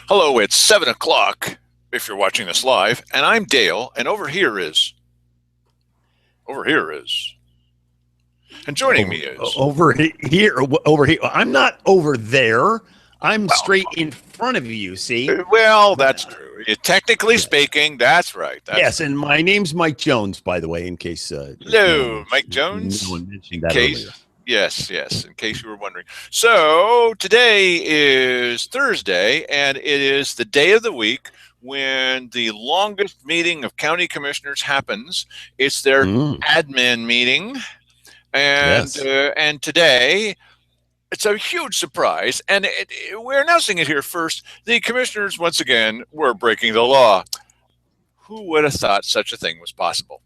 Hello, it's 7 o'clock if you're watching this live, and I'm Dale, and over here is, and joining me is, Over here. I'm not over there. I'm well, straight in front of you. See? well, My, that's true. Technically yes, speaking, that's right. That's yes. right. And my name's Mike Jones, by the way, in case Hello, Mike no Jones. one mentioned In that earlier. case, yes, in case you were wondering. So today is Thursday, and it is the day of the week when the longest meeting of county commissioners happens. It's their Mm, admin meeting. yes. And today it's a huge surprise, and we're announcing it here first. The commissioners once again were breaking the law. Who would have thought such a thing was possible?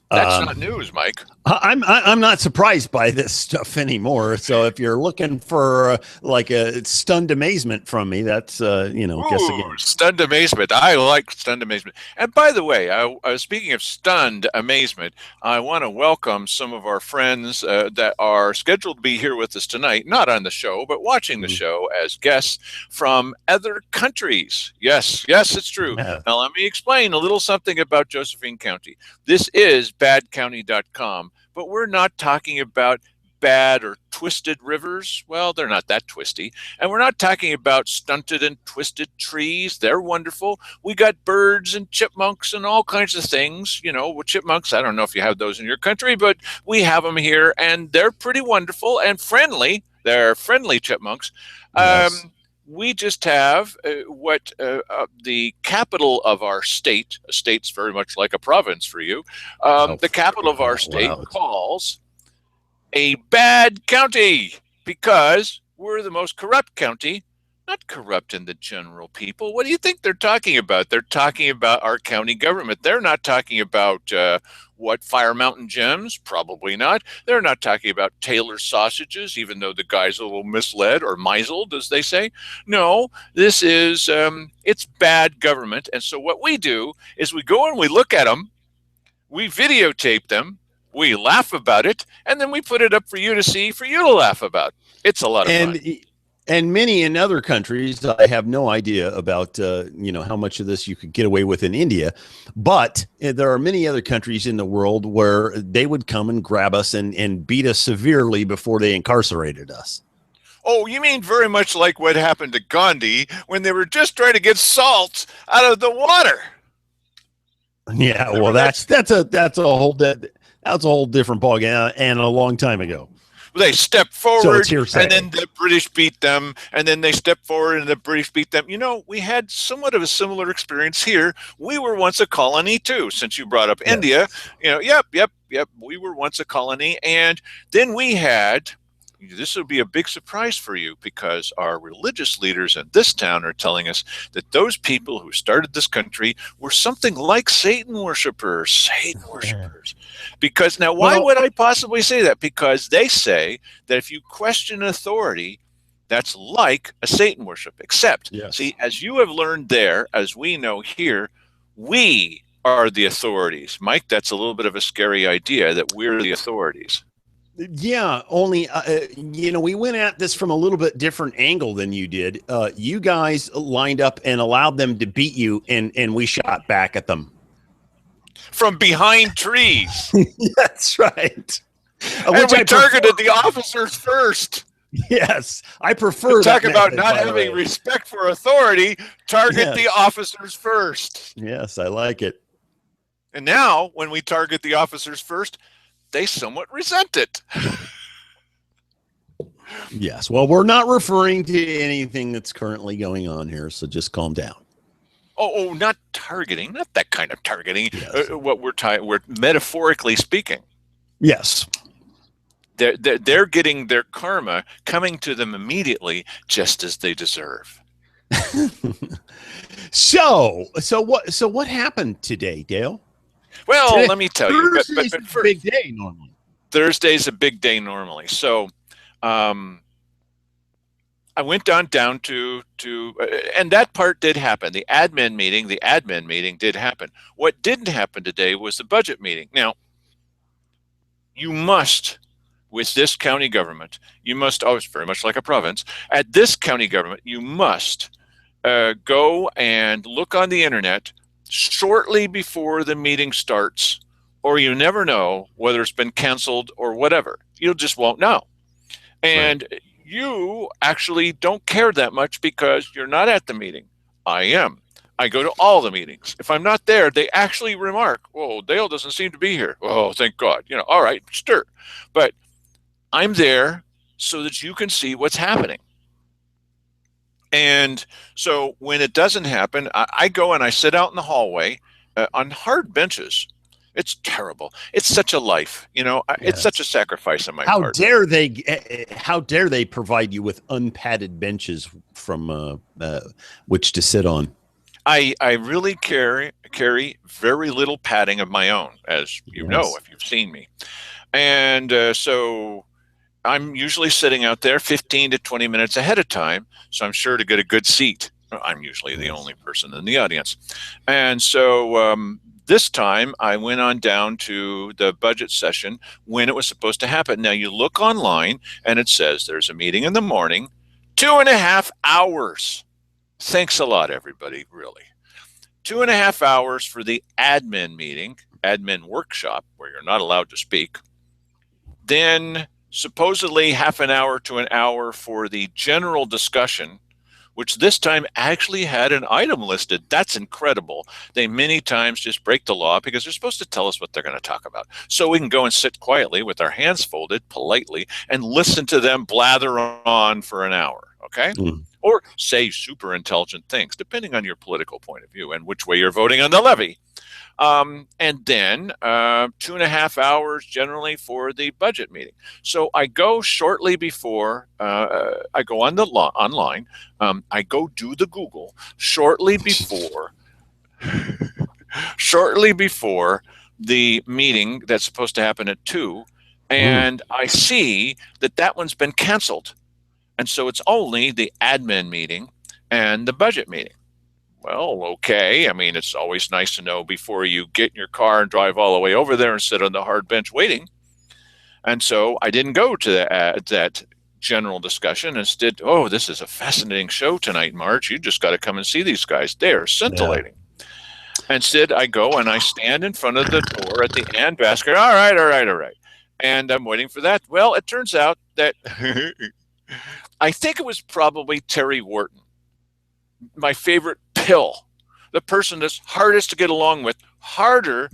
That's Um, not news, Mike. I'm not surprised by this stuff anymore. So if you're looking for like a stunned amazement from me, that's guess Ooh, again. stunned amazement. I like stunned amazement. And by the way, speaking of stunned amazement, I want to welcome some of our friends that are scheduled to be here with us tonight, not on the show, but watching the Mm, show as guests from other countries. Yes, it's true. yeah. Now, let me explain a little something about Josephine County. This is badcounty.com, but we're not talking about bad or twisted rivers. Well, they're not that twisty. And we're not talking about stunted and twisted trees. They're wonderful. We got birds and chipmunks and all kinds of things. With chipmunks, I don't know if you have those in your country, but we have them here, and they're pretty wonderful and friendly. They're friendly chipmunks. Yes. We just have what the capital of our state, a state's very much like a province for you, Oh, the for capital of our crying out state loud. calls a bad county because we're the most corrupt county. Not corrupt in the general people. What do you think they're talking about? They're talking about our county government. They're not talking about what Fire Mountain Gems? Probably not. They're not talking about Taylor sausages, even though the guy's a little misled or misled, as they say. No, this is it's bad government. And so what we do is we go and we look at them, we videotape them, we laugh about it, and then we put it up for you to see, for you to laugh about. It's a lot of fun. and and many in other countries, I have no idea about how much of this you could get away with in India, but there are many other countries in the world where they would come and grab us and beat us severely before they incarcerated us. Oh, you mean very much like what happened to Gandhi when they were just trying to get salt out of the water? Yeah, well, Remember that? that's a whole different ballgame and a long time ago. They stepped So it's forward, and then hearsay. the British beat them, and then they stepped forward, and the British beat them. We had somewhat of a similar experience here. We were once a colony too, since you brought up India. Yes. Yep. We were once a colony, and then we had. This will be a big surprise for you because our religious leaders in this town are telling us that those people who started this country were something like Satan worshipers. Satan worshipers. Because now, why Well, would I possibly say that? Because they say that if you question authority, that's like a Satan worship. Except, yes. see, as you have learned there, as we know here, we are the authorities. Mike, that's a little bit of a scary idea that we're the authorities. Yeah, only we went at this from a little bit different angle than you did. You guys lined up and allowed them to beat you, and we shot back at them. From behind trees. That's right. And Which we I prefer. targeted the officers first. Yes, I prefer Talk that about method. not By the having way. respect for authority. Target the Yes. officers first. Yes, I like it. And now, when we target the officers first, they somewhat resent it. Yes. Well, we're not referring to anything that's currently going on here, so just calm down. Not targeting, not that kind of targeting. Yes. What we're metaphorically speaking. Yes. They're getting their karma coming to them immediately, just as they deserve. So what happened today, Dale? Well, Today, let me tell you, Thursday's but a big day normally. Thursday's a big day normally. So, um, I went down and that part did happen. The admin meeting did happen. What didn't happen today was the budget meeting. Now, you must with this county government, you must, oh, it's very much like a province. At this county government, you must go and look on the internet shortly before the meeting starts, or you never know whether it's been canceled or whatever. You just won't know. Right. And you actually don't care that much because you're not at the meeting. I am. I go to all the meetings. If I'm not there, they actually remark, "Oh, Dale doesn't seem to be here." Oh, thank God. All right, stir. But I'm there so that you can see what's happening. And so when it doesn't happen, I go and I sit out in the hallway on hard benches. It's terrible. It's such a life, it's such a Yes. sacrifice on my How part. dare they? How dare they provide you with unpadded benches from which to sit on? I really carry very little padding of my own, as you know, Yes. if you've seen me. And so I'm usually sitting out there 15 to 20 minutes ahead of time, so I'm sure to get a good seat. I'm usually the Yes. only person in the audience. And so this time I went on down to the budget session when it was supposed to happen. Now you look online and it says there's a meeting in the morning, 2.5 hours. Thanks a lot, everybody, really. 2.5 hours for the admin meeting, admin workshop, where you're not allowed to speak. Then supposedly half an hour to an hour for the general discussion, which this time actually had an item listed. That's incredible. They many times just break the law because they're supposed to tell us what they're going to talk about. So we can go and sit quietly with our hands folded politely and listen to them blather on for an hour. Okay. Mm. Or say super intelligent things, depending on your political point of view and which way you're voting on the levy. And then 2.5 hours generally for the budget meeting. So I go shortly before, I go on the online, I go do the Google shortly before the meeting that's supposed to happen at 2, Mm. and I see that that one's been canceled. And so it's only the admin meeting and the budget meeting. Well, okay. I mean, it's always nice to know before you get in your car and drive all the way over there and sit on the hard bench waiting. And so I didn't go to that general discussion. Instead, oh, this is a fascinating show tonight, Marge. You just got to come and see these guys. They're Yeah. scintillating. Instead, I go and I stand in front of the door at the and basket. All right, all right, all right. And I'm waiting for that. Well, it turns out that I think it was probably Terry Wharton, my favorite pill, the person that's hardest to get along with, harder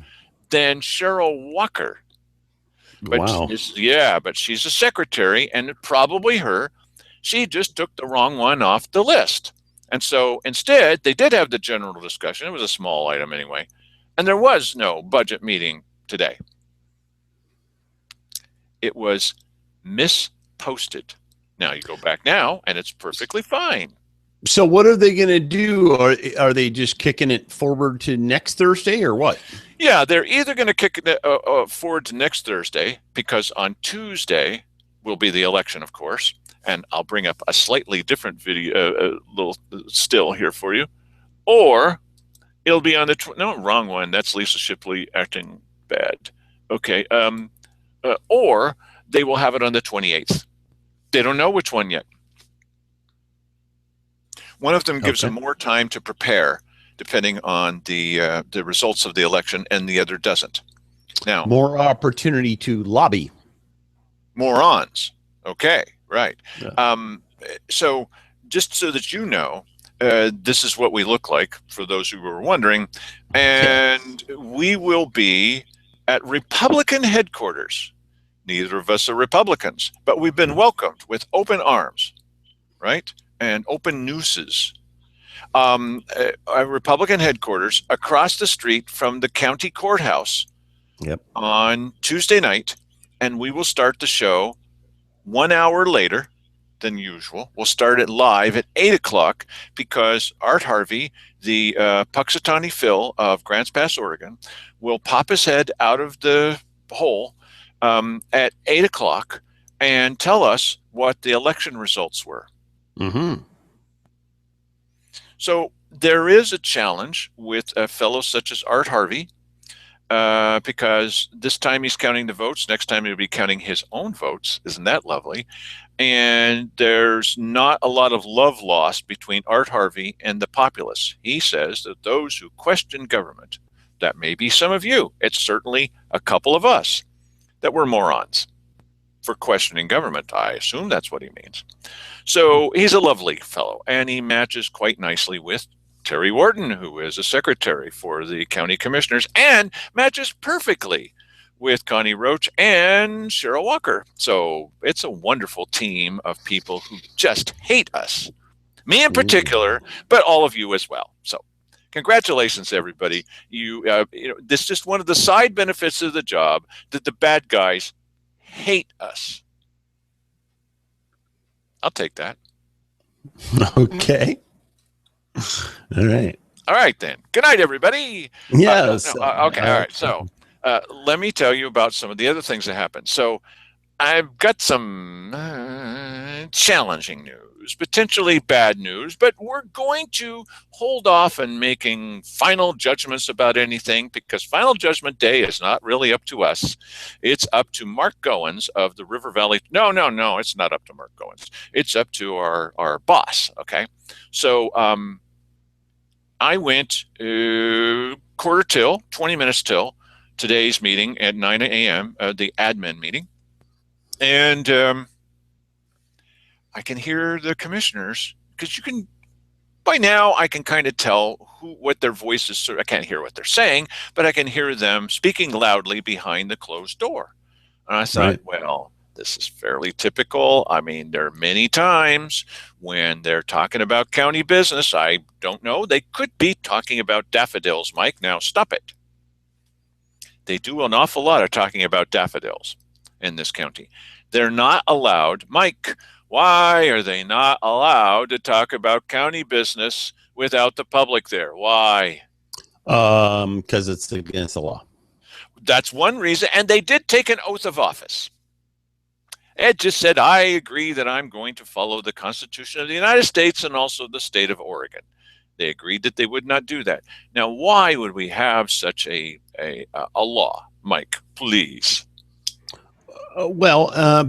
than Cheryl Walker. But Wow. yeah, but she's a secretary, and probably her. She just took the wrong one off the list. And so instead, they did have the general discussion. It was a small item anyway. And there was no budget meeting today. It was misposted. Now you go back now, and it's perfectly fine. So what are they going to do? Are they just kicking it forward to next Thursday or what? Yeah, they're either going to kick it forward to next Thursday because on Tuesday will be the election, of course, and I'll bring up a slightly different video, little still here for you, or it'll be on the no, wrong one. That's Lisa Shipley acting bad. Okay, or they will have it on the 28th. They don't know which one yet. One of them gives Okay. them more time to prepare, depending on the results of the election, and the other doesn't. Now, More opportunity to lobby. morons. Okay, right. Yeah. So, just so that you know, this is what we look like for those who were wondering, and we will be at Republican headquarters. Neither of us are Republicans, but we've been welcomed with open arms, right? And open nooses. A Republican headquarters across the street from the county courthouse Yep. on Tuesday night, and we will start the show 1 hour later than usual. We'll start it live at 8 o'clock because Art Harvey, the Puxatawny Phil of Grants Pass, Oregon, will pop his head out of the hole at 8 o'clock and tell us what the election results were. Mm-hmm. So there is a challenge with a fellow such as Art Harvey because this time he's counting the votes. Next time he'll be counting his own votes. Isn't that lovely? And there's not a lot of love lost between Art Harvey and the populace. He says that those who question government, that may be some of you, it's certainly a couple of us, that we're morons for questioning government. I assume that's what he means. So he's a lovely fellow, and he matches quite nicely with Terry Wharton, who is a secretary for the county commissioners, and matches perfectly with Connie Roach and Cheryl Walker. So it's a wonderful team of people who just hate us. Me in particular, but all of you as well. So congratulations, everybody. This is just one of the side benefits of the job, that the bad guys hate us. I'll take that. Okay. All right. All right, then. Good night, everybody. Yes. Okay. All right. So let me tell you about some of the other things that happened. So I've got some challenging news, potentially bad news, but we're going to hold off on making final judgments about anything, because Final Judgment Day is not really up to us. It's up to Mark Goins of the River Valley. No, it's not up to Mark Goins. It's up to our boss. Okay. So I went quarter till, 20 minutes till today's meeting at 9 a.m., the admin meeting. And I can hear the commissioners, because by now I can kind of tell what their voices, I can't hear what they're saying, but I can hear them speaking loudly behind the closed door. And I thought, well, this is fairly typical. I mean, there are many times when they're talking about county business. I don't know. They could be talking about daffodils, Mike. Now, stop it. They do an awful lot of talking about daffodils in this county. They're not allowed. Mike, why are they not allowed to talk about county business without the public there? Why? Because it's against the law. That's one reason. And they did take an oath of office. Ed just said, I agree that I'm going to follow the Constitution of the United States and also the state of Oregon. They agreed that they would not do that. Now, why would we have such a law? Mike, please.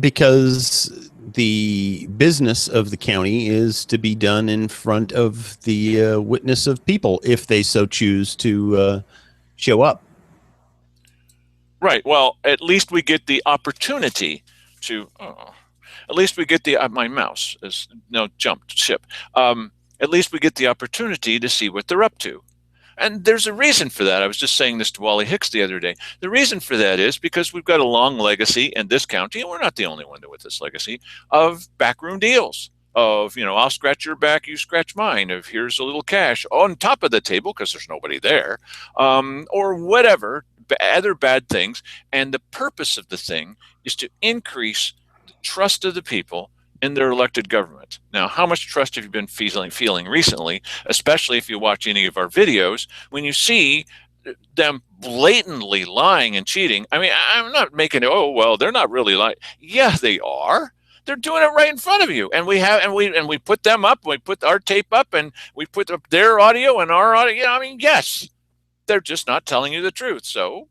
Because the business of the county is to be done in front of the witness of people, if they so choose to show up. Right. Well, at least we get the opportunity to. At least we get the. My mouse is jumped ship. At least we get the opportunity to see what they're up to. And there's a reason for that. I was just saying this to Wally Hicks the other day. The reason for that is because we've got a long legacy in this county, and we're not the only one with this legacy, of backroom deals. Of, I'll scratch your back, you scratch mine. Of here's a little cash on top of the table because there's nobody there, or whatever, other bad things. And the purpose of the thing is to increase the trust of the people in their elected government. Now, how much trust have you been feeling recently, especially if you watch any of our videos, when you see them blatantly lying and cheating? I mean, I'm not making it, oh, well, they're not really lying. Yeah, they are. They're doing it right in front of you. And we put them up, we put our tape up, and we put up their audio and our audio. I mean, yes, they're just not telling you the truth. So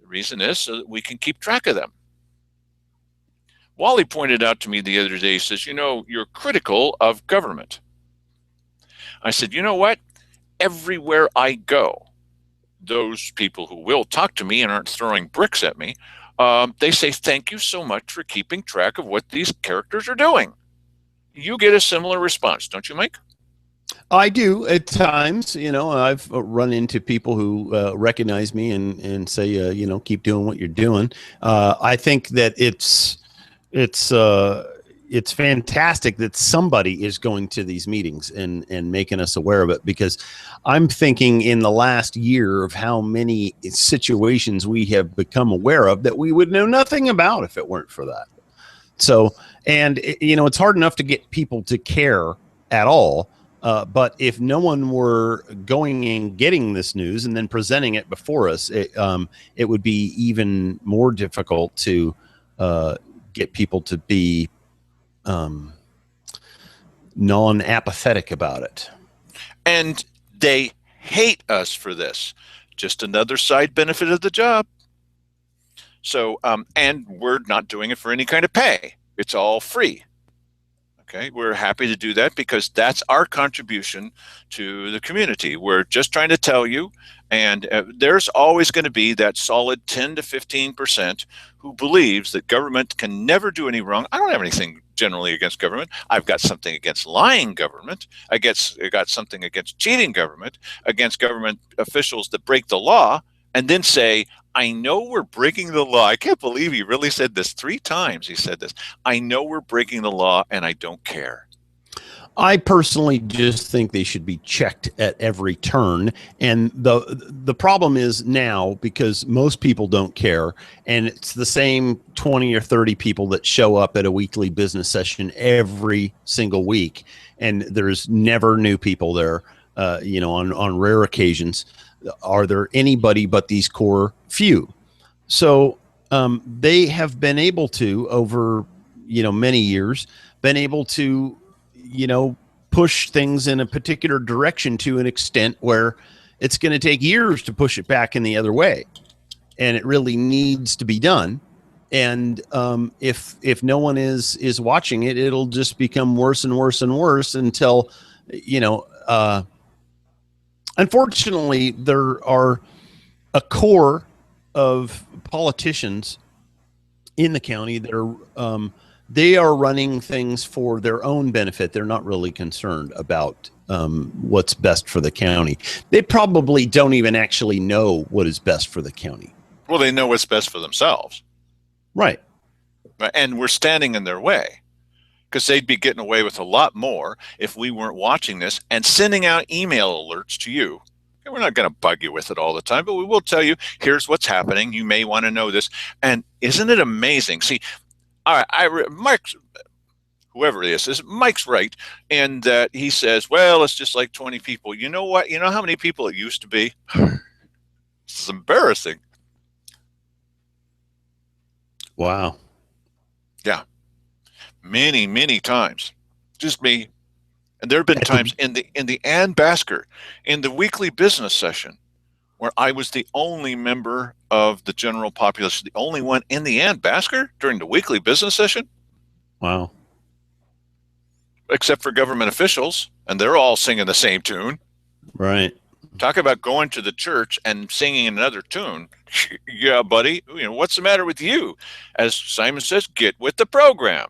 the reason is so that we can keep track of them. Wally pointed out to me the other day, he says, you're critical of government. I said, you know what? Everywhere I go, those people who will talk to me and aren't throwing bricks at me, they say, thank you so much for keeping track of what these characters are doing. You get a similar response, don't you, Mike? I do at times. I've run into people who recognize me and say, keep doing what you're doing. I think that it's fantastic that somebody is going to these meetings and making us aware of it, because I'm thinking in the last year of how many situations we have become aware of that we would know nothing about if it weren't for that. So, and it's hard enough to get people to care at all. But if no one were going and getting this news and then presenting it before us, it would be even more difficult to get people to be non-apathetic about it. And they hate us for this. just another side benefit of the job. So, and we're not doing it for any kind of pay. It's all free. Okay, we're happy to do that because that's our contribution to the community. We're just trying to tell you, and there's always going to be that solid 10 to 15% who believes that government can never do any wrong. I don't have anything generally against government. I've got something against lying government. I got something against cheating government, against government officials that break the law and then say, I know we're breaking the law. I can't believe he really said this 3 times. He said this. I know we're breaking the law and I don't care. I personally just think they should be checked at every turn. And the problem is now because most people don't care, and it's the same 20 or 30 people that show up at a weekly business session every single week, and there's never new people there. On rare occasions, are there anybody but these core few? So they have been able to, over many years, been able to push things in a particular direction to an extent where it's going to take years to push it back in the other way, and it really needs to be done. And if no one is watching it, it'll just become worse and worse and worse until unfortunately, there are a core of politicians in the county that are they are running things for their own benefit. They're not really concerned about what's best for the county. They probably don't even actually know what is best for the county. Well, they know what's best for themselves. Right. And we're standing in their way because they'd be getting away with a lot more if we weren't watching this and sending out email alerts to you. And we're not going to bug you with it all the time, but we will tell you, here's what's happening. You may want to know this. And isn't it amazing? See, Mike's, whoever it is Mike's right. And he says, well, it's just like 20 people. You know what? You know how many people it used to be? It's embarrassing. Wow. Yeah. Many, many times. Just me. And there have been times in the Ann Basker, in the weekly business session, where I was the only member of the general population, the only one in the Ann Basker during the weekly business session. Wow. Except for government officials, and they're all singing the same tune. Right. Talk about going to the church and singing another tune. Yeah, buddy, what's the matter with you? As Simon says, get with the program.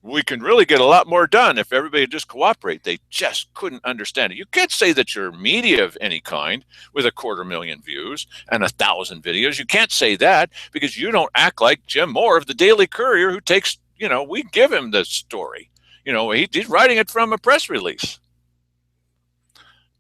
We can really get a lot more done if everybody just cooperate. They just couldn't understand it. You can't say that you're media of any kind with 250,000 views and 1,000 videos. You can't say that because you don't act like Jim Moore of the Daily Courier, who takes, we give him the story. He's writing it from a press release.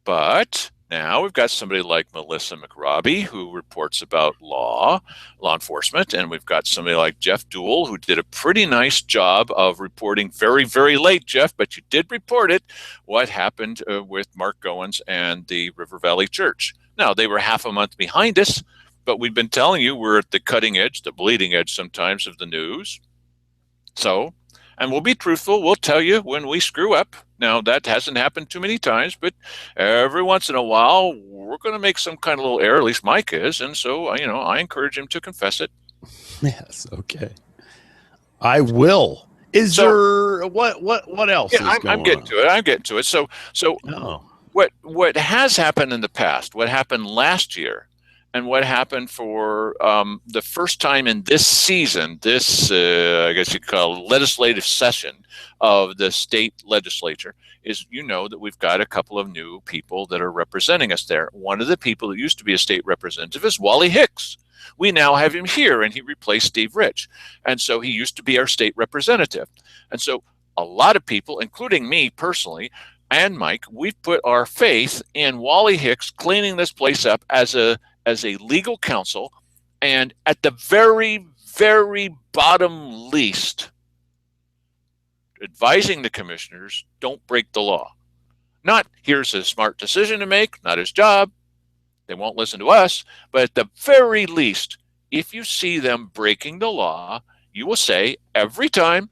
But now we've got somebody like Melissa McRobbie, who reports about law enforcement, and we've got somebody like Jeff Duell, who did a pretty nice job of reporting very, very late, Jeff, but you did report it, what happened with Mark Goins and the River Valley Church. Now, they were half a month behind us, but we've been telling you we're at the cutting edge, the bleeding edge sometimes of the news. So, and we'll be truthful. We'll tell you when we screw up. Now, that hasn't happened too many times, but every once in a while, we're going to make some kind of little error, at least Mike is. And so, I encourage him to confess it. Yes. Okay. I will. What else? Yeah, I'm getting to it. I'm getting to it. So what has happened in the past, what happened last year, and what happened for the first time in this season, I guess you could call legislative session of the state legislature, is that we've got a couple of new people that are representing us there. One of the people that used to be a state representative is Wally Hicks. We now have him here, and he replaced Steve Rich. And so he used to be our state representative. And so a lot of people, including me personally, and Mike, we've put our faith in Wally Hicks cleaning this place up as a legal counsel, and at the very, very bottom least, advising the commissioners, don't break the law. Not, here's a smart decision to make, not his job. They won't listen to us. But at the very least, if you see them breaking the law, you will say every time,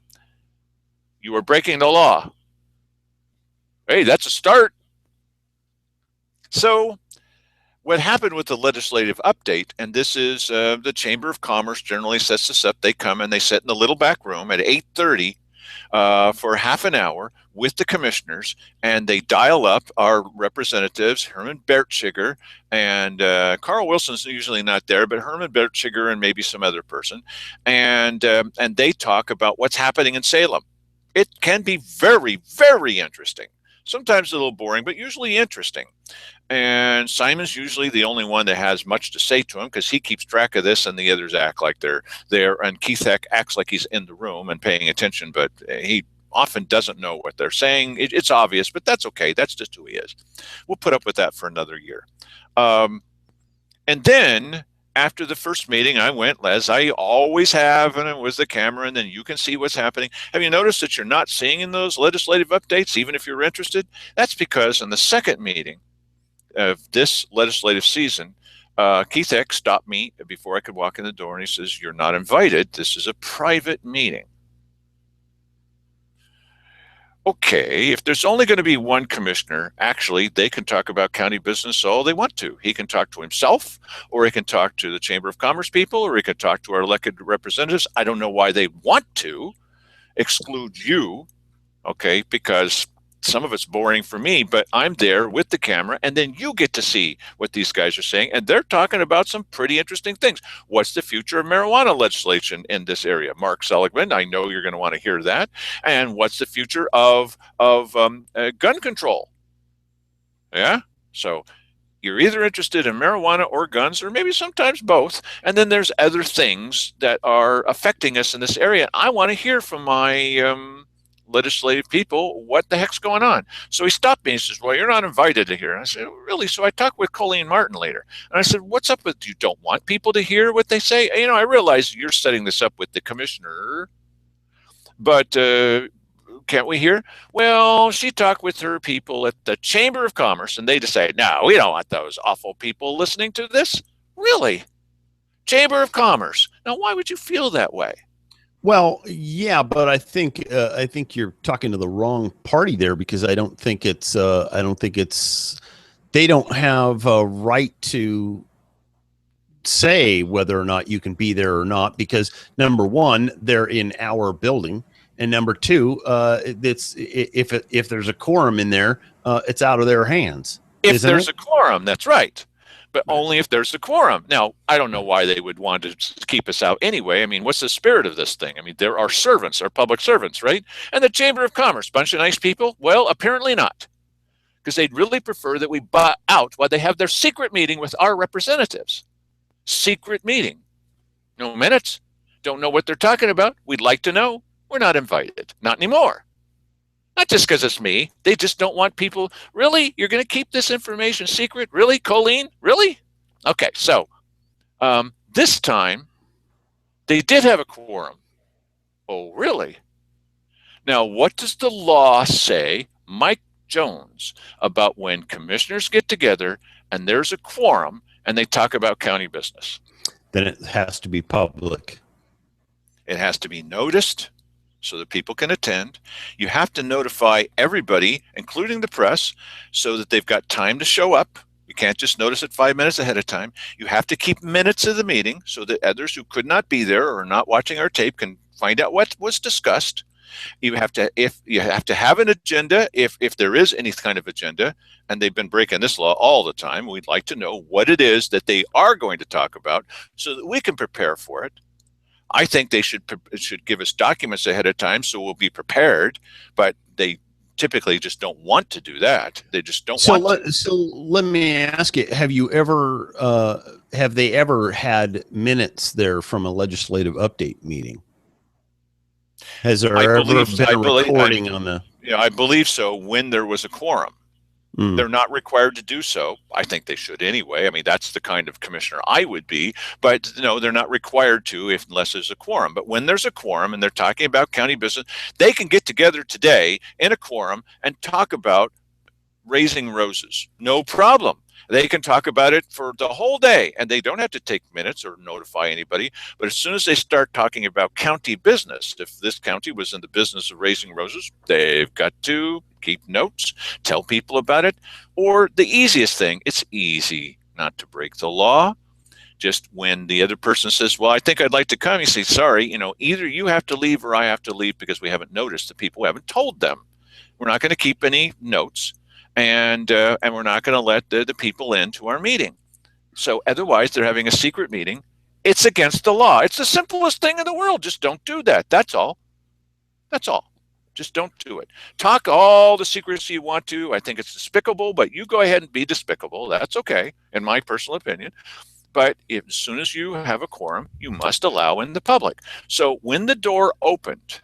you are breaking the law. Hey, that's a start. So what happened with the legislative update, and this is the Chamber of Commerce generally sets this up. They come and they sit in the little back room at 8:30 for half an hour with the commissioners, and they dial up our representatives, Herman Bertschiger, and Carl Wilson's usually not there, but Herman Bertschiger and maybe some other person, and they talk about what's happening in Salem. It can be very, very interesting. Sometimes a little boring, but usually interesting. And Simon's usually the only one that has much to say to him because he keeps track of this, and the others act like they're there. And Keith acts like he's in the room and paying attention, but he often doesn't know what they're saying. It's obvious, but that's okay. That's just who he is. We'll put up with that for another year. And then after the first meeting, I went, as I always have, and it was the camera, and then you can see what's happening. Have you noticed that you're not seeing in those legislative updates, even if you're interested? That's because in the second meeting of this legislative season, Keith Eck stopped me before I could walk in the door, and he says, "You're not invited. This is a private meeting." Okay, if there's only going to be one commissioner, actually, they can talk about county business all they want to. He can talk to himself, or he can talk to the Chamber of Commerce people, or he can talk to our elected representatives. I don't know why they want to exclude you, okay, because some of it's boring for me, but I'm there with the camera, and then you get to see what these guys are saying, and they're talking about some pretty interesting things. What's the future of marijuana legislation in this area? Mark Seligman, I know you're going to want to hear that. And what's the future of gun control? Yeah, so you're either interested in marijuana or guns, or maybe sometimes both. And then there's other things that are affecting us in this area. I want to hear from my legislative people what the heck's going on. So he stopped me and says, "Well, you're not invited to hear." And I said, "Really?" So I talked with Colleen Martin later, and I said, "What's up with you don't want people to hear what they say? You know, I realize you're setting this up with the commissioner, but can't we hear?" "Well, she talked with her people at the Chamber of Commerce, and they decided, no, we don't want those awful people listening to this." "Really? Chamber of Commerce? Now, why would you feel that way?" Well, yeah, but I think you're talking to the wrong party there, because I don't think it's they don't have a right to say whether or not you can be there or not, because number one, they're in our building, and number two, it's if there's a quorum in there, it's out of their hands, If isn't there's it? a quorum, that's right. But Right. only if there's a quorum. Now, I don't know why they would want to keep us out anyway. I mean, what's the spirit of this thing? I mean, there are servants, are public servants, right? And the Chamber of Commerce, bunch of nice people? Well, apparently not, because they'd really prefer that we buy out while they have their secret meeting with our representatives. Secret meeting. No minutes. Don't know what they're talking about. We'd like to know. We're not invited. Not anymore. Not just because it's me. They just don't want people. Really? You're going to keep this information secret? Really, Colleen? Really? Okay, so this time they did have a quorum. Oh, really? Now, what does the law say, Mike Jones, about when commissioners get together and there's a quorum and they talk about county business? Then it has to be public. It has to be noticed so that people can attend. You have to notify everybody, including the press, so that they've got time to show up. You can't just notice it 5 minutes ahead of time. You have to keep minutes of the meeting so that others who could not be there or are not watching our tape can find out what was discussed. You have to have an agenda if there is any kind of agenda, and they've been breaking this law all the time. We'd like to know what it is that they are going to talk about so that we can prepare for it. I think they should give us documents ahead of time so we'll be prepared, but they typically just don't want to do that. They just don't want to. So let me ask you: have they ever had minutes there from a legislative update meeting? Has there I ever believe been a recording on the? Yeah, I believe so. When there was a quorum, Mm. they're not required to do so. I think they should anyway. I mean, that's the kind of commissioner I would be. But no, they're not required to unless there's a quorum. But when there's a quorum and they're talking about county business, they can get together today in a quorum and talk about raising roses. No problem. They can talk about it for the whole day, and they don't have to take minutes or notify anybody. But as soon as they start talking about county business, if this county was in the business of raising roses, they've got to keep notes, tell people about it. Or the easiest thing, it's easy, not to break the law. Just when the other person says, well, I think I'd like to come, you say, sorry, either you have to leave or I have to leave because we haven't noticed the people. We haven't told them. We're not going to keep any notes, and we're not going to let the people into our meeting. So otherwise, they're having a secret meeting. It's against the law. It's the simplest thing in the world. Just don't do that. That's all. That's all. Just don't do it. Talk all the secrecy you want to. I think it's despicable, but you go ahead and be despicable. That's okay, in my personal opinion. But as soon as you have a quorum, you must allow in the public. So when the door opened,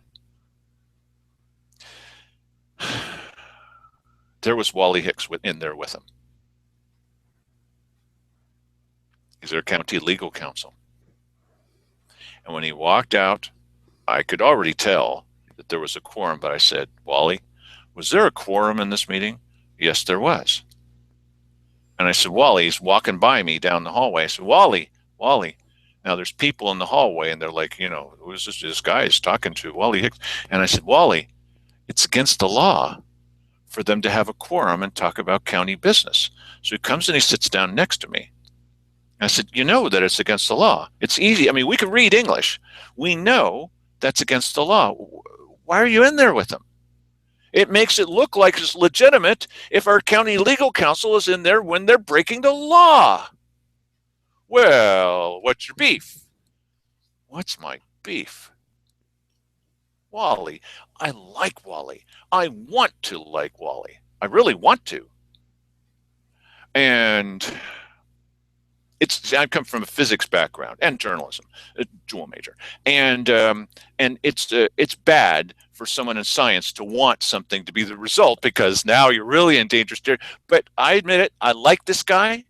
there was Wally Hicks in there with him. He's our county legal counsel. And when he walked out, I could already tell that there was a quorum, but I said, Wally, was there a quorum in this meeting? Yes, there was. And I said, Wally, he's walking by me down the hallway. I said, Wally. Now there's people in the hallway, and they're like, who's this guy is talking to? Wally Hicks. And I said, Wally, it's against the law for them to have a quorum and talk about county business. So he comes and he sits down next to me. I said, you know that it's against the law. It's easy. I mean, we can read English. We know that's against the law. Why are you in there with them? It makes it look like it's legitimate if our county legal counsel is in there when they're breaking the law. Well, what's your beef? What's my beef? Wally. I like Wally. I want to like Wally. I really want to. And I come from a physics background and journalism, a dual major, and it's bad for someone in science to want something to be the result because now you're really in dangerous territory. But I admit it, I like this guy.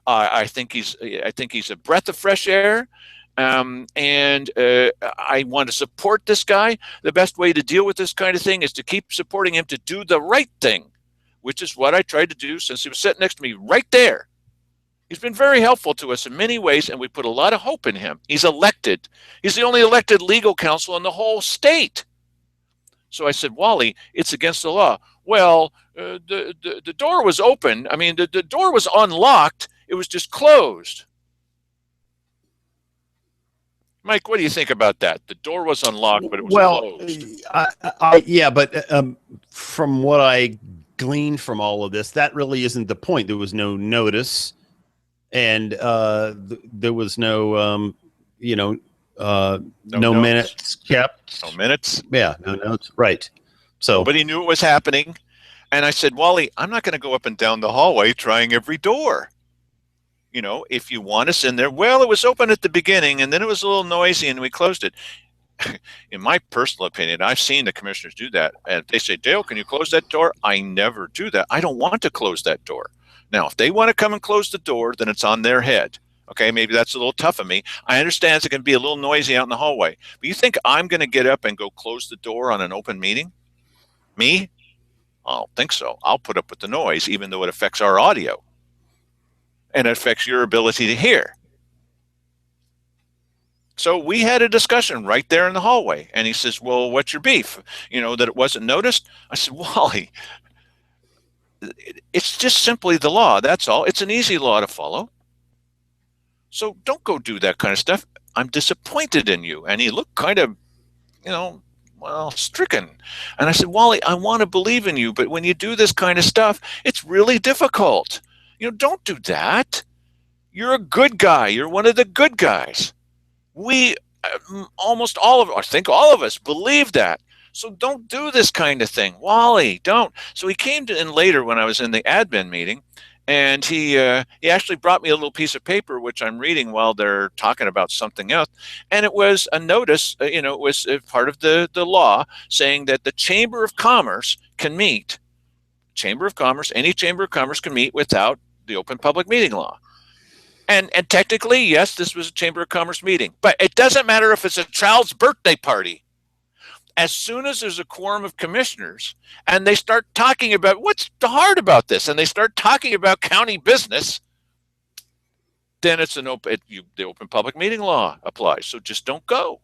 I think he's a breath of fresh air, and I want to support this guy. The best way to deal with this kind of thing is to keep supporting him to do the right thing, which is what I tried to do since he was sitting next to me right there. He's been very helpful to us in many ways, and we put a lot of hope in him. He's elected. He's the only elected legal counsel in the whole state. So I said, Wally, it's against the law. Well, the door was open. I mean, the door was unlocked. It was just closed. Mike, what do you think about that? The door was unlocked, but it was closed. Yeah, but from what I gleaned from all of this, that really isn't the point. There was no notice. And there was no, no minutes kept. No minutes. Yeah, no notes. Right. So nobody knew it was happening. And I said, Wally, I'm not going to go up and down the hallway trying every door. If you want us in there, well, it was open at the beginning, and then it was a little noisy, and we closed it. In my personal opinion, I've seen the commissioners do that. And they say, Dale, can you close that door? I never do that. I don't want to close that door. Now, if they want to come and close the door, then it's on their head. Okay, maybe that's a little tough of me. I understand it can be a little noisy out in the hallway. But you think I'm going to get up and go close the door on an open meeting? Me? I don't think so. I'll put up with the noise, even though it affects our audio. And it affects your ability to hear. So we had a discussion right there in the hallway. And he says, well, what's your beef? That it wasn't noticed? I said, Wally, it's just simply the law. That's all. It's an easy law to follow. So don't go do that kind of stuff. I'm disappointed in you. And he looked kind of, stricken. And I said, Wally, I want to believe in you, but when you do this kind of stuff, it's really difficult. Don't do that. You're a good guy. You're one of the good guys. We, almost all of us, I think all of us believe that. So don't do this kind of thing. Wally, don't. So he came in later when I was in the admin meeting, and he actually brought me a little piece of paper, which I'm reading while they're talking about something else. And it was a notice, it was part of the law saying that the Chamber of Commerce can meet. Chamber of Commerce, any Chamber of Commerce can meet without the Open Public Meeting Law. And technically, yes, this was a Chamber of Commerce meeting. But it doesn't matter if it's a child's birthday party. As soon as there's a quorum of commissioners and they start talking about what's hard about this, and they start talking about county business, then it's the Open Public Meeting Law applies. So just don't go.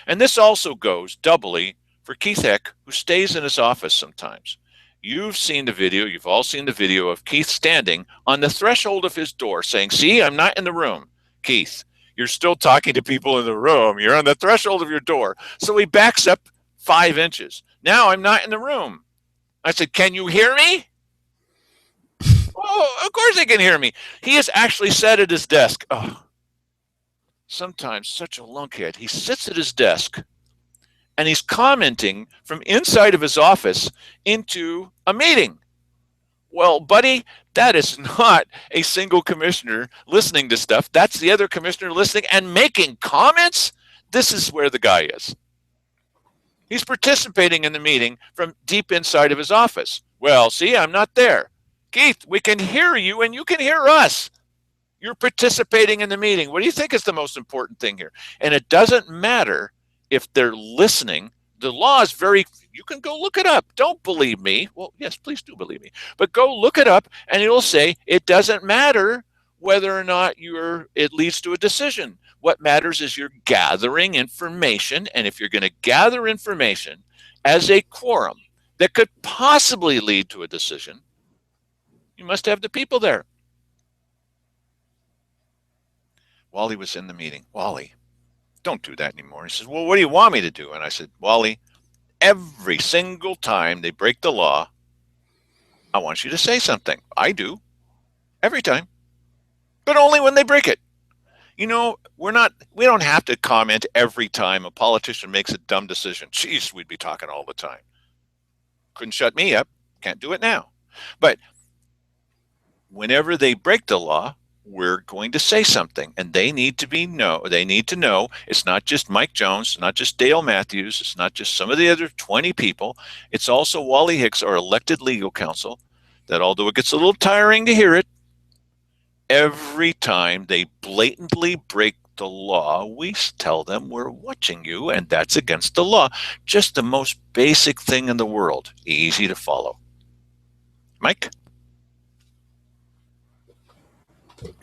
And this also goes doubly for Keith Heck, who stays in his office sometimes. You've seen the video. You've all seen the video of Keith standing on the threshold of his door saying, see, I'm not in the room. Keith, you're still talking to people in the room. You're on the threshold of your door. So he backs up 5 inches. Now I'm not in the room. I said, can you hear me? Oh, of course he can hear me. He is actually sat at his desk. Oh, sometimes such a lunkhead. He sits at his desk and he's commenting from inside of his office into a meeting. Well, buddy, that is not a single commissioner listening to stuff. That's the other commissioner listening and making comments. This is where the guy is. He's participating in the meeting from deep inside of his office. Well, see, I'm not there. Keith, we can hear you and you can hear us. You're participating in the meeting. What do you think is the most important thing here? And it doesn't matter if they're listening. The law is very, you can go look it up. Don't believe me. Well, yes, please do believe me. But go look it up and it'll say it doesn't matter whether or not it leads to a decision. What matters is you're gathering information. And if you're going to gather information as a quorum that could possibly lead to a decision, you must have the people there. Wally was in the meeting. Wally, don't do that anymore. He says, well, what do you want me to do? And I said, Wally, every single time they break the law, I want you to say something. I do. Every time. But only when they break it. You know, we don't have to comment every time a politician makes a dumb decision. Jeez, we'd be talking all the time. Couldn't shut me up. Can't do it now. But whenever they break the law, we're going to say something, and they need to know it's not just Mike Jones, it's not just Dale Matthews, it's not just some of the other 20 people. It's also Wally Hicks, our elected legal counsel, that although it gets a little tiring to hear it, every time they blatantly break the law, we tell them we're watching you, and that's against the law. Just the most basic thing in the world. Easy to follow. Mike?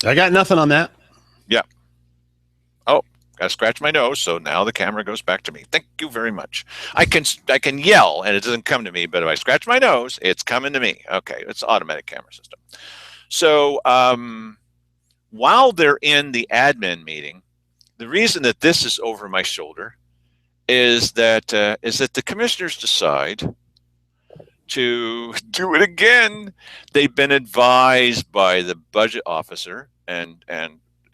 I got nothing on that. Yeah. Oh, gotta scratch my nose, so now the camera goes back to me. Thank you very much. I can yell and it doesn't come to me, but if I scratch my nose, it's coming to me. Okay, it's automatic camera system. So while they're in the admin meeting, the reason that this is over my shoulder is that the commissioners decide to do it again. They've been advised by the budget officer, and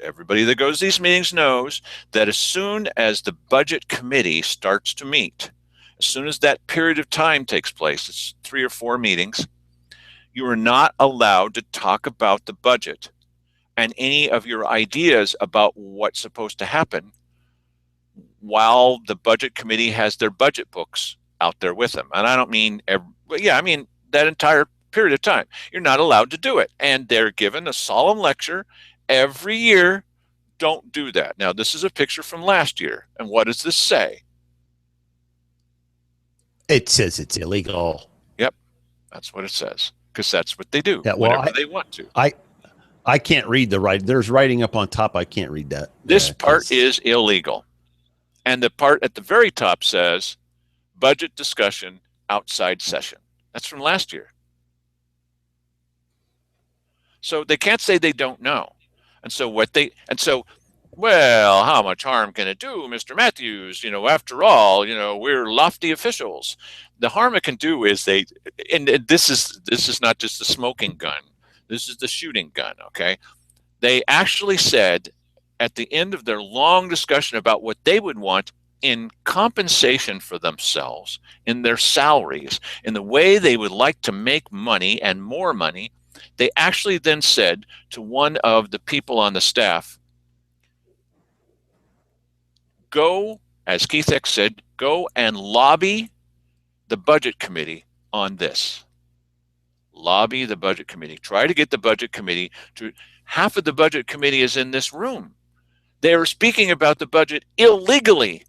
everybody that goes to these meetings knows that as soon as the budget committee starts to meet, as soon as that period of time takes place, it's 3 or 4 meetings, you are not allowed to talk about the budget and any of your ideas about what's supposed to happen while the budget committee has their budget books out there with them. And I don't mean I mean that entire period of time. You're not allowed to do it. And they're given a solemn lecture every year. Don't do that. Now, this is a picture from last year. And what does this say? It says it's illegal. Yep, that's what it says. Because that's what they do whenever they want to. I can't read the writing. There's writing up on top. I can't read that. This part is illegal. And the part at the very top says budget discussion outside session. That's from last year. So they can't say they don't know. And so well, how much harm can it do, Mr. Matthews? After all, we're lofty officials. The harm it can do is and this is not just the smoking gun. This is the shooting gun, okay? They actually said at the end of their long discussion about what they would want in compensation for themselves, in their salaries, in the way they would like to make money and more money, they actually then said to one of the people on the staff, go, as Keith X said, go and lobby the budget committee on this. Lobby the budget committee. Try to get the budget committee to, half of the budget committee is in this room. They are speaking about the budget illegally.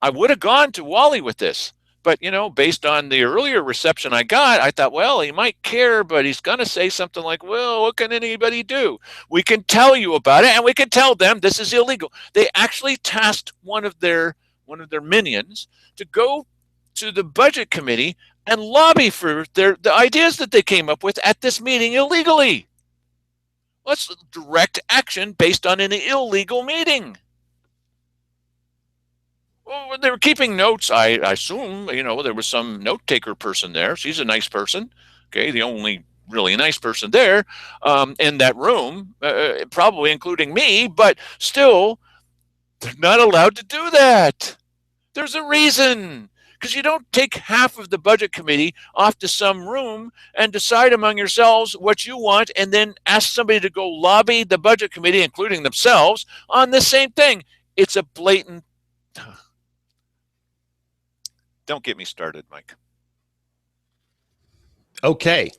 I would have gone to Wally with this, but based on the earlier reception I got, I thought, well, he might care, but he's going to say something like, well, what can anybody do? We can tell you about it, and we can tell them this is illegal. They actually tasked one of their minions to go to the budget committee and lobby for the ideas that they came up with at this meeting illegally. Let's direct action based on an illegal meeting. Well, they were keeping notes. I assume, there was some note taker person there. She's a nice person. Okay, the only really nice person there in that room, probably including me, but still, they're not allowed to do that. There's a reason. Because you don't take half of the budget committee off to some room and decide among yourselves what you want and then ask somebody to go lobby the budget committee, including themselves, on the same thing. It's a blatant. Don't get me started, Mike. Okay.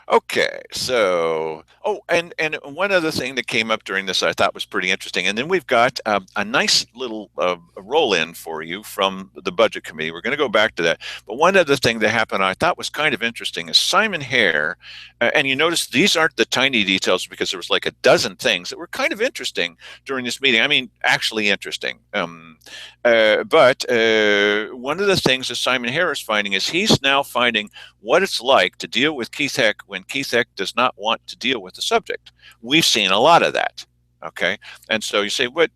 Okay, so and one other thing that came up during this I thought was pretty interesting, and then we've got a nice little roll in for you from the budget committee. We're going to go back to that, but one other thing that happened I thought was kind of interesting is Simon Hare, and you notice these aren't the tiny details because there was like a dozen things that were kind of interesting during this meeting. I mean, actually interesting. But one of the things that Simon Hare is finding is he's now finding what it's like to deal with Keith Heck when Keith Heck does not want to deal with the subject. We've seen a lot of that. Okay. And so you say, what?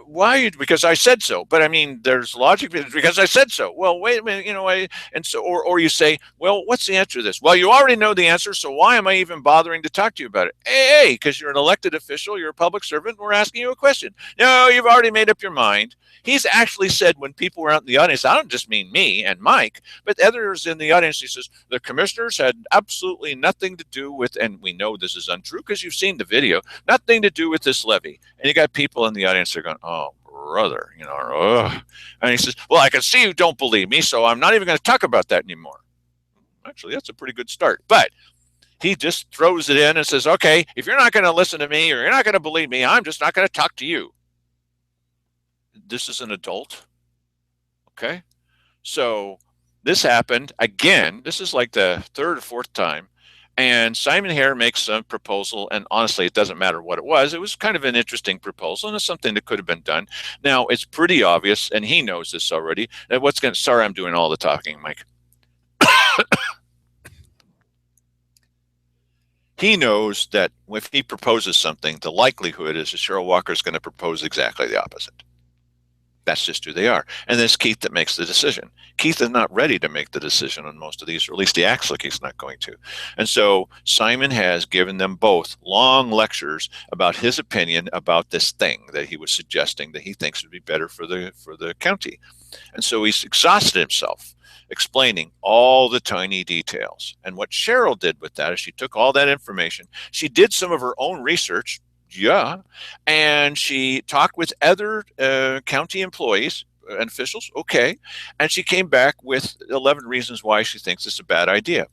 Why? Because I said so. But I mean, there's logic because I said so. Well, wait a minute, and so, or you say, well, what's the answer to this? Well, you already know the answer, so why am I even bothering to talk to you about it? Hey, because you're an elected official, you're a public servant, and we're asking you a question. No, you've already made up your mind. He's actually said when people were out in the audience, I don't just mean me and Mike, but others in the audience, he says, the commissioners had absolutely nothing to do with, and we know this is untrue because you've seen the video, nothing to do with this levy. And you got people in the audience that are going, oh, brother, ugh. And he says, well, I can see you don't believe me, so I'm not even going to talk about that anymore. Actually, that's a pretty good start. But he just throws it in and says, okay, if you're not going to listen to me or you're not going to believe me, I'm just not going to talk to you. This is an adult. Okay. So this happened again. This is like the third or fourth time. And Simon Hare makes a proposal, and honestly, it doesn't matter what it was. It was kind of an interesting proposal, and it's something that could have been done. Now, it's pretty obvious, and he knows this already, that what's going to, sorry, I'm doing all the talking, Mike. He knows that if he proposes something, the likelihood is that Cheryl Walker is going to propose exactly the opposite. That's just who they are. And then it's Keith that makes the decision. Keith is not ready to make the decision on most of these, or at least he acts like he's not going to. And so Simon has given them both long lectures about his opinion about this thing that he was suggesting that he thinks would be better for the county. And so he's exhausted himself explaining all the tiny details. And what Cheryl did with that is she took all that information. She did some of her own research. Yeah. And she talked with other county employees and officials. Okay. And she came back with 11 reasons why she thinks it's a bad idea.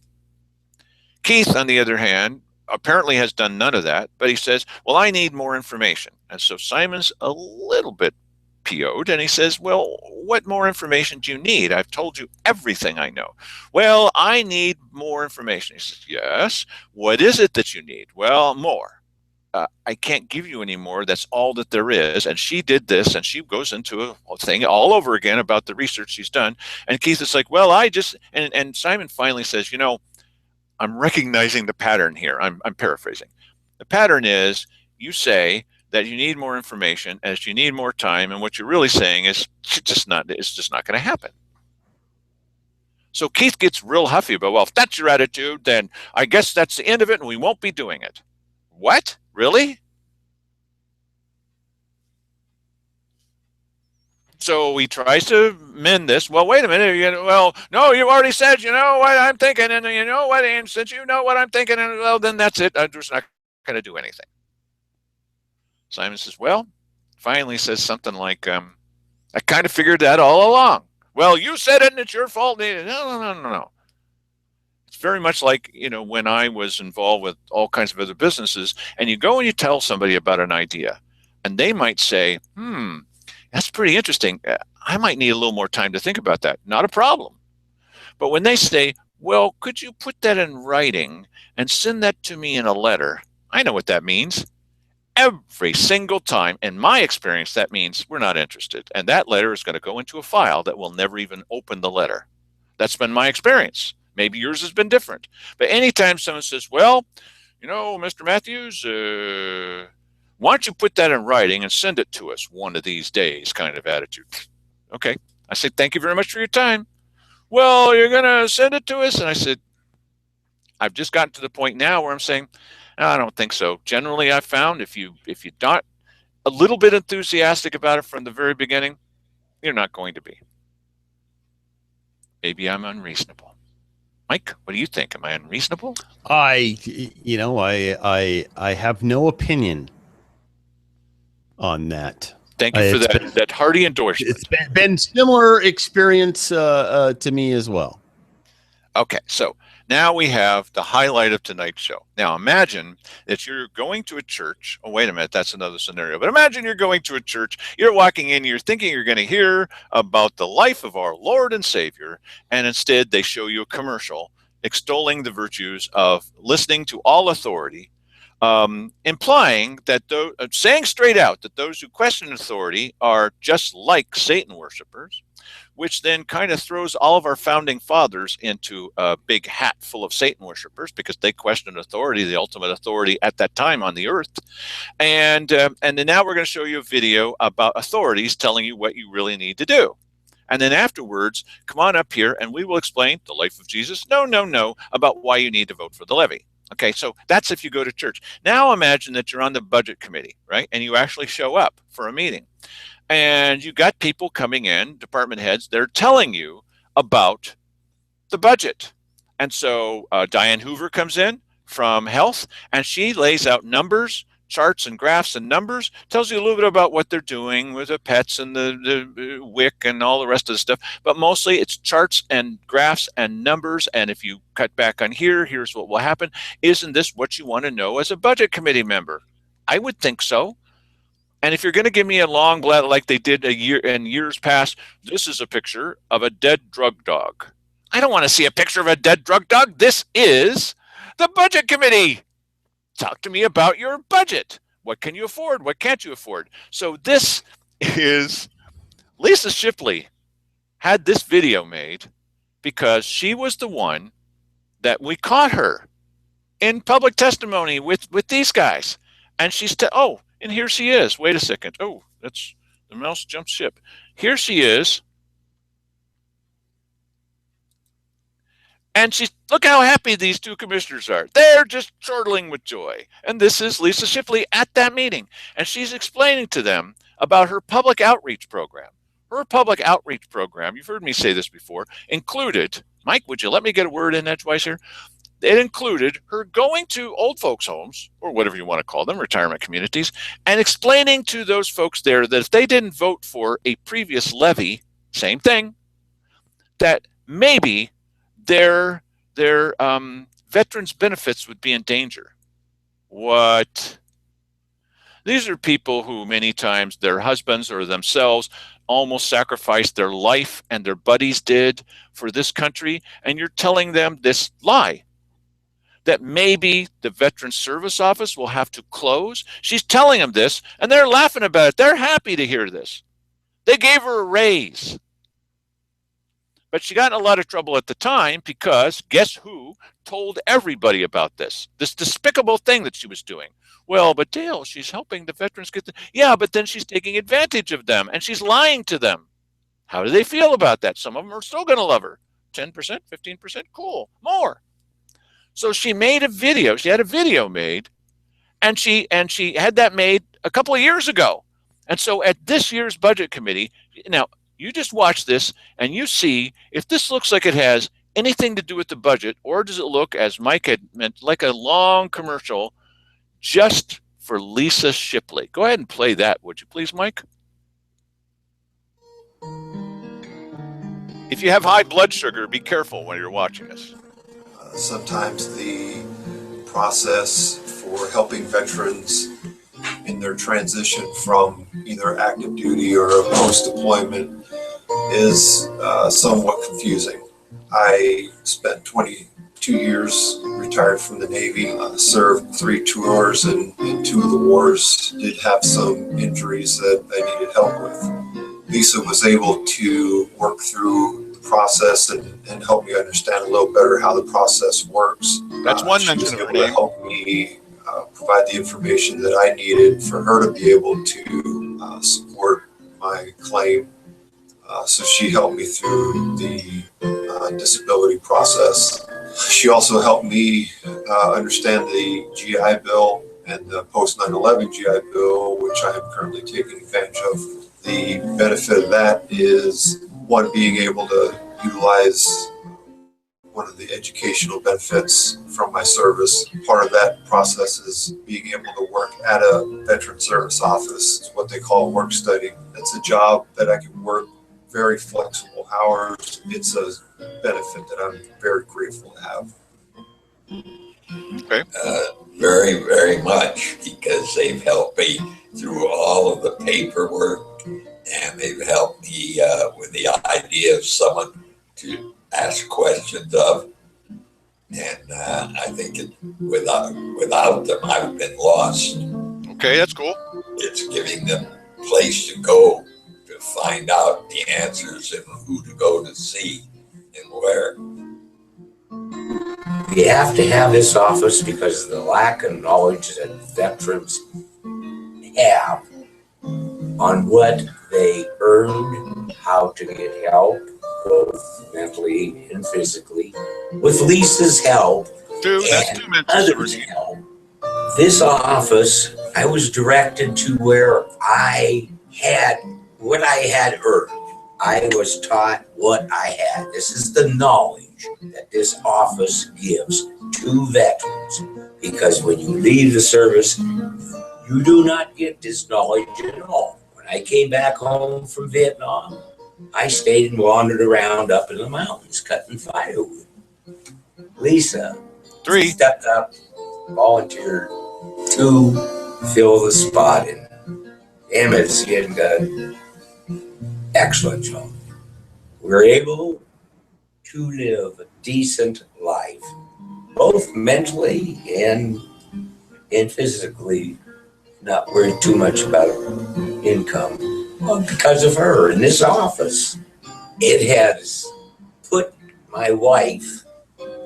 Keith, on the other hand, apparently has done none of that, but he says, well, I need more information. And so Simon's a little bit PO'd and he says, well, what more information do you need? I've told you everything I know. Well, I need more information. He says, yes. What is it that you need? Well, more. I can't give you any more. That's all that there is. And she did this, and she goes into a thing all over again about the research she's done. And Keith is like, well, and Simon finally says, I'm recognizing the pattern here. I'm paraphrasing. The pattern is you say that you need more information as you need more time. And what you're really saying is it's just not going to happen. So Keith gets real huffy about, well, if that's your attitude, then I guess that's the end of it and we won't be doing it. What? Really? So he tries to mend this. Well, wait a minute. Well, no, you already said, you know what I'm thinking, and you know what, and since you know what I'm thinking, and well, then that's it. I'm just not going to do anything. Simon says, well, finally says something like, I kind of figured that all along. Well, you said it, and it's your fault. No. It's very much like, when I was involved with all kinds of other businesses, and you go and you tell somebody about an idea, and they might say, that's pretty interesting. I might need a little more time to think about that. Not a problem. But when they say, well, could you put that in writing and send that to me in a letter? I know what that means. Every single time, in my experience, that means we're not interested. And that letter is going to go into a file that will never even open the letter. That's been my experience. Maybe yours has been different. But anytime someone says, well, Mr. Matthews, why don't you put that in writing and send it to us one of these days kind of attitude. Okay. I said, thank you very much for your time. Well, you're going to send it to us? And I said, I've just gotten to the point now where I'm saying, I don't think so. Generally, I've found if you're not a little bit enthusiastic about it from the very beginning, you're not going to be. Maybe I'm unreasonable. Mike, what do you think? Am I unreasonable? I have no opinion on that. Thank you for that hearty endorsement. It's been similar experience to me as well. Okay, so now we have the highlight of tonight's show. Now imagine that you're going to a church. Oh, wait a minute, that's another scenario. But imagine you're going to a church, you're walking in, you're thinking you're going to hear about the life of our Lord and Savior, and instead they show you a commercial extolling the virtues of listening to all authority, implying that, saying straight out that those who question authority are just like Satan worshipers, which then kind of throws all of our founding fathers into a big hat full of Satan worshipers because they questioned authority, the ultimate authority at that time on the earth. And then now we're going to show you a video about authorities telling you what you really need to do. And then afterwards, come on up here and we will explain the life of Jesus. No, about why you need to vote for the levy. Okay, so that's if you go to church. Now imagine that you're on the budget committee, right? And you actually show up for a meeting. And you got people coming in, department heads, they're telling you about the budget. And so Diane Hoover comes in from health, and she lays out numbers, charts and graphs and numbers, tells you a little bit about what they're doing with the pets and the WIC and all the rest of the stuff. But mostly it's charts and graphs and numbers. And if you cut back on here, here's what will happen. Isn't this what you want to know as a budget committee member? I would think so. And if you're going to give me a long blab like they did in years past, this is a picture of a dead drug dog. I don't want to see a picture of a dead drug dog. This is the budget committee. Talk to me about your budget. What can you afford? What can't you afford? So this is Lisa Shipley had this video made because she was the one that we caught her in public testimony with these guys. And she's and here she is. Wait a second. Oh, that's the mouse jumped ship. Here she is. And look how happy these two commissioners are. They're just chortling with joy. And this is Lisa Shipley at that meeting. And she's explaining to them about her public outreach program. Her public outreach program, you've heard me say this before, included, Mike, would you let me get a word in edgewise here? It included her going to old folks' homes, or whatever you want to call them, retirement communities, and explaining to those folks there that if they didn't vote for a previous levy, same thing, that maybe their veterans benefits would be in danger. What? These are people who many times their husbands or themselves almost sacrificed their life, and their buddies did, for this country, and you're telling them this lie that maybe the Veterans Service Office will have to close. She's telling them this, and they're laughing about it. They're happy to hear this. They gave her a raise. But she got in a lot of trouble at the time because guess who told everybody about this despicable thing that she was doing? Well, but Dale, she's helping the veterans get yeah, but then she's taking advantage of them, and she's lying to them. How do they feel about that? Some of them are still going to love her. 10%, 15%, cool, more. So she made a video. She had a video made, and she had that made a couple of years ago. And so at this year's budget committee, now you just watch this and you see if this looks like it has anything to do with the budget, or does it look, as Mike had meant, like a long commercial just for Lisa Shipley. Go ahead and play that, would you please, Mike? If you have high blood sugar, be careful when you're watching this. Sometimes the process for helping veterans in their transition from either active duty or post-deployment is somewhat confusing. I spent 20 2 years, retired from the Navy, served 3 tours, and in 2 of the wars did have some injuries that I needed help with. Lisa was able to work through the process and help me understand a little better how the process works. That's one She mention was of her able to name. help me provide the information that I needed for her to be able to support my claim. So she helped me through the disability process. She also helped me understand the GI Bill and the post 9/11 GI Bill, which I am currently taking advantage of. The benefit of that is one, being able to utilize one of the educational benefits from my service. Part of that process is being able to work at a veteran service office. It's what they call work study. It's a job that I can work very flexible hours. It's a benefit that I'm very grateful to have. Okay. Very, very much, because they've helped me through all of the paperwork, and they've helped me with the idea of someone to ask questions of. And I think without them, I've been lost. Okay, that's cool. It's giving them a place to go to find out the answers and who to go to see and where. We have to have this office because of the lack of knowledge that veterans have on what they earned, how to get help, both mentally and physically. With Lisa's help That's two and mentions of her others' name. help, this office, I was directed to where I had what I had earned. I was taught what I had. This is the knowledge that this office gives to veterans, because when you leave the service, you do not get this knowledge at all. When I came back home from Vietnam, I stayed and wandered around up in the mountains cutting firewood. Lisa 3. stepped up, volunteered to fill the spot, and damn it, she had done an excellent job. We were able to live a decent life, both mentally and physically, not worry too much about income. Well, because of her in this office, it has put my wife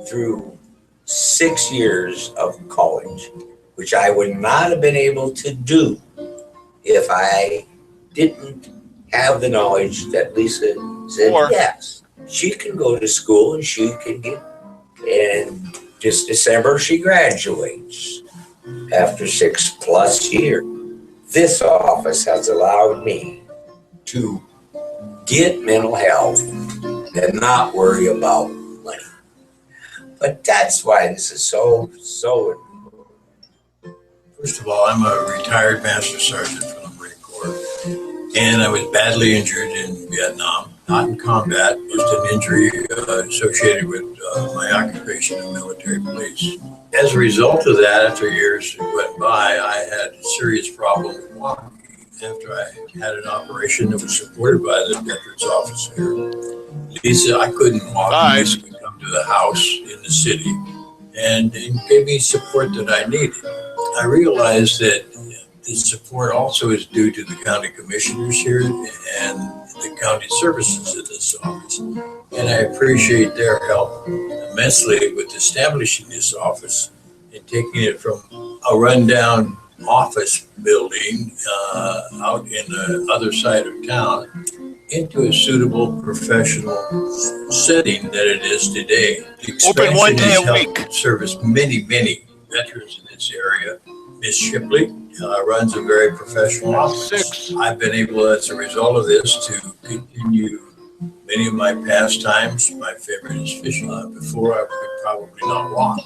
through 6 years of college, which I would not have been able to do if I didn't have the knowledge that Lisa said, yes, she can go to school and she can get, and this December she graduates after 6+ years. This office has allowed me to get mental health and not worry about money. But that's why this is so important. First of all, I'm a retired Master Sergeant from the Marine Corps, and I was badly injured in Vietnam, not in combat, just an injury associated with my occupation in military police. As a result of that, after years went by, I had a serious problem with walking. After I had an operation that was supported by the Veterans Office here, Lisa, I couldn't walk. Lisa would come to the house in the city and gave me support that I needed. I realized that this support also is due to the county commissioners here and the county services in this office. And I appreciate their help immensely with establishing this office and taking it from a rundown office building out in the other side of town into a suitable professional setting that it is today. The Open one day a expansion has week. helped service many veterans in this area. Miss Shipley runs a very professional office. 6. I've been able, as a result of this, to continue many of my pastimes. My favorite is fishing. Before, I could probably not walk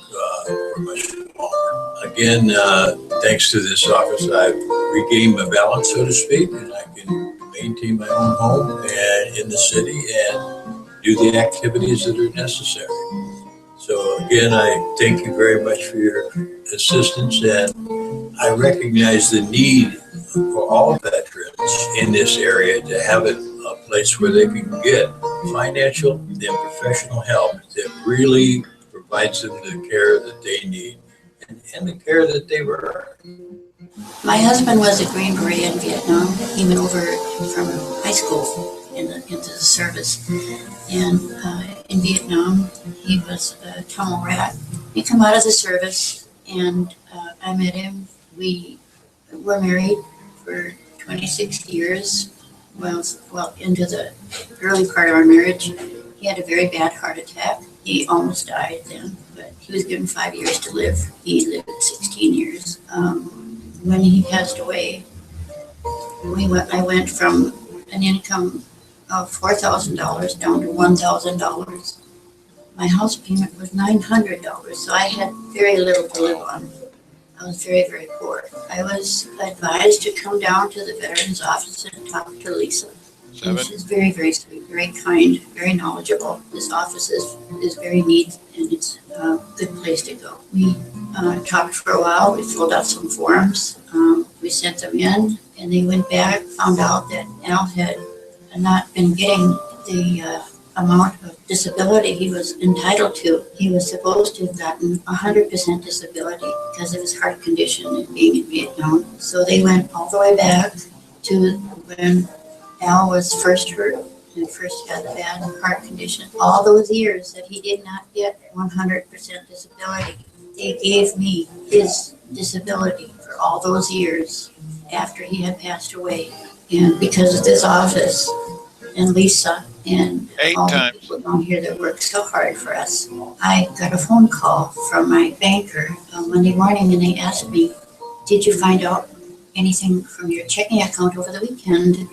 for much longer. Again, thanks to this office, I've regained my balance, so to speak, and I can maintain my own home and in the city and do the activities that are necessary. So again, I thank you very much for your assistance, and I recognize the need for all veterans in this area to have a place where they can get financial and professional help that really provides them the care that they need and the care that they were. My husband was a Green Beret in Vietnam. He went over from high school into the service. And in Vietnam, he was a Tamil rat. He come out of the service, and I met him. We were married for 26 years. Well, into the early part of our marriage, he had a very bad heart attack. He almost died then, but he was given 5 years to live. He lived 16 years. When he passed away, I went from an income of $4,000 down to $1,000. My house payment was $900, so I had very little to live on. I was very, very poor. I was advised to come down to the Veterans Office and talk to Lisa. And she's very, very sweet, very kind, very knowledgeable. This office is very neat, and it's a good place to go. We talked for a while. We filled out some forms. We sent them in, and they went back, found out that Al had not been getting the amount of disability he was entitled to. He was supposed to have gotten 100% disability because of his heart condition and being in Vietnam. So they went all the way back to when Al was first hurt and first had a bad heart condition. All those years that he did not get 100% disability, they gave me his disability for all those years after he had passed away. And because of this office and Lisa and all the people down here that work so hard for us, I got a phone call from my banker Monday morning, and they asked me, "Did you find out anything from your checking account over the weekend?"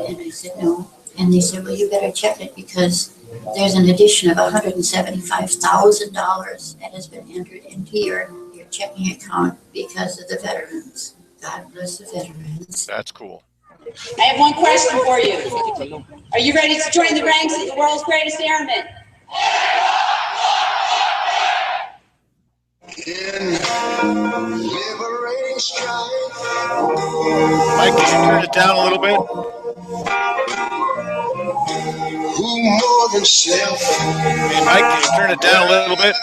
And I said, "No." And they said, "Well, you better check it because there's an addition of $175,000 that has been entered into your checking account because of the veterans. God bless the veterans." That's cool. I have one question for you. Are you ready to join the ranks of the world's greatest airmen? Mike, can you turn it down a little bit? Who more than self? Hey, Mike, can you turn it down a little bit?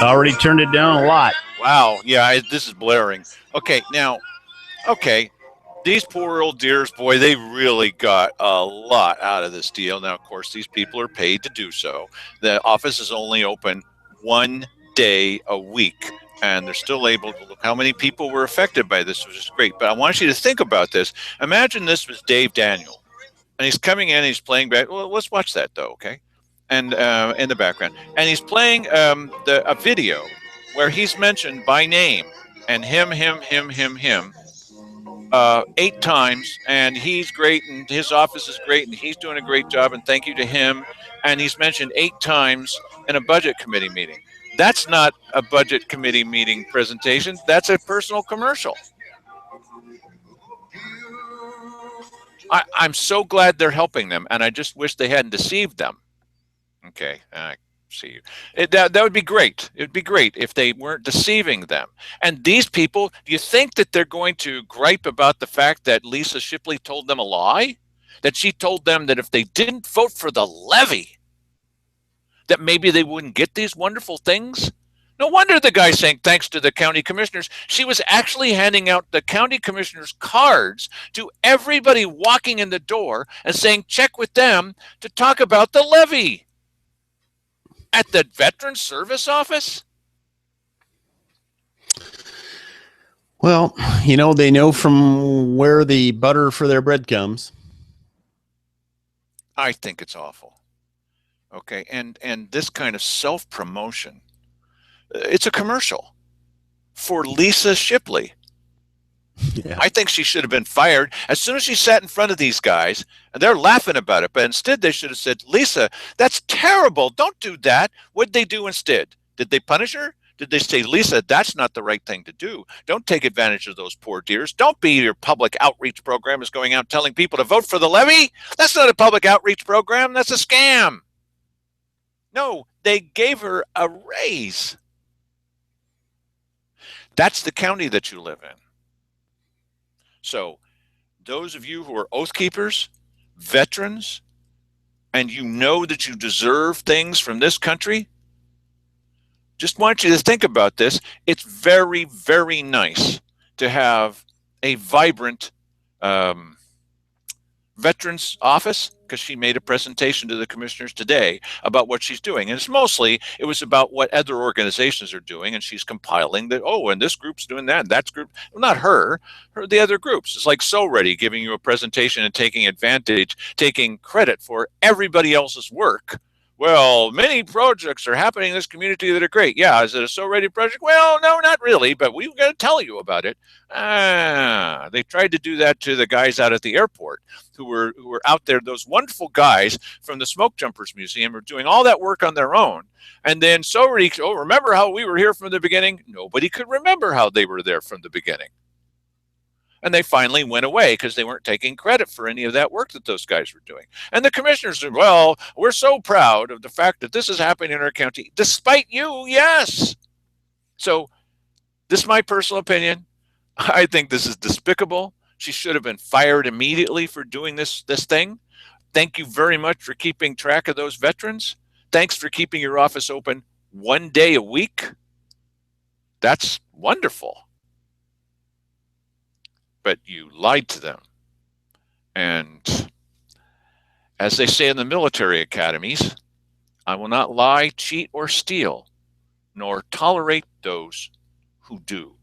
Already turned it down a lot. Wow. Yeah, this is blaring. Okay, now, these poor old dears, boy, they really got a lot out of this deal. Now, of course, these people are paid to do so. The office is only open 1 day a week, and they're still able to look how many people were affected by this, which is great. But I want you to think about this. Imagine this was Dave Daniel, and he's coming in, and he's playing back. Well, let's watch that, though, okay? And in the background. And he's playing a video where he's mentioned by name, and him, 8 times, and he's great, and his office is great, and he's doing a great job, and thank you to him. And he's mentioned 8 times in a budget committee meeting. That's not a budget committee meeting presentation. That's a personal commercial. I'm so glad they're helping them, and I just wish they hadn't deceived them. Okay, I see you. That would be great. It would be great if they weren't deceiving them. And these people, do you think that they're going to gripe about the fact that Lisa Shipley told them a lie? That she told them that if they didn't vote for the levy, that maybe they wouldn't get these wonderful things? No wonder the guy's saying thanks to the county commissioners. She was actually handing out the county commissioners' cards to everybody walking in the door and saying check with them to talk about the levy. At the Veteran Service Office? Well, they know from where the butter for their bread comes. I think it's awful. Okay, and this kind of self-promotion, it's a commercial for Lisa Shipley. Yeah. I think she should have been fired as soon as she sat in front of these guys, and they're laughing about it. But instead, they should have said, "Lisa, that's terrible. Don't do that." What did they do instead? Did they punish her? Did they say, "Lisa, that's not the right thing to do. Don't take advantage of those poor dears. Don't be your public outreach program is going out telling people to vote for the levy. That's not a public outreach program. That's a scam." No, they gave her a raise. That's the county that you live in. So those of you who are oath keepers, veterans, and you know that you deserve things from this country, just want you to think about this. It's very, very nice to have a vibrant veterans office, because she made a presentation to the commissioners today about what she's doing. And it was about what other organizations are doing. And she's compiling that, oh, and this group's doing that, and that's group, well, not the other groups. It's like So Ready giving you a presentation and taking advantage, taking credit for everybody else's work. Well, many projects are happening in this community that are great. Yeah, is it a So Ready project? Well, no, not really, but we've got to tell you about it. They tried to do that to the guys out at the airport who were out there. Those wonderful guys from the Smoke Jumpers Museum are doing all that work on their own. And then So Ready, oh, remember how we were here from the beginning? Nobody could remember how they were there from the beginning. And they finally went away because they weren't taking credit for any of that work that those guys were doing. And the commissioners said, well, we're so proud of the fact that this is happening in our county, despite you, yes. So this is my personal opinion. I think this is despicable. She should have been fired immediately for doing this thing. Thank you very much for keeping track of those veterans. Thanks for keeping your office open one day a week. That's wonderful. But you lied to them. And as they say in the military academies, I will not lie, cheat, or steal, nor tolerate those who do.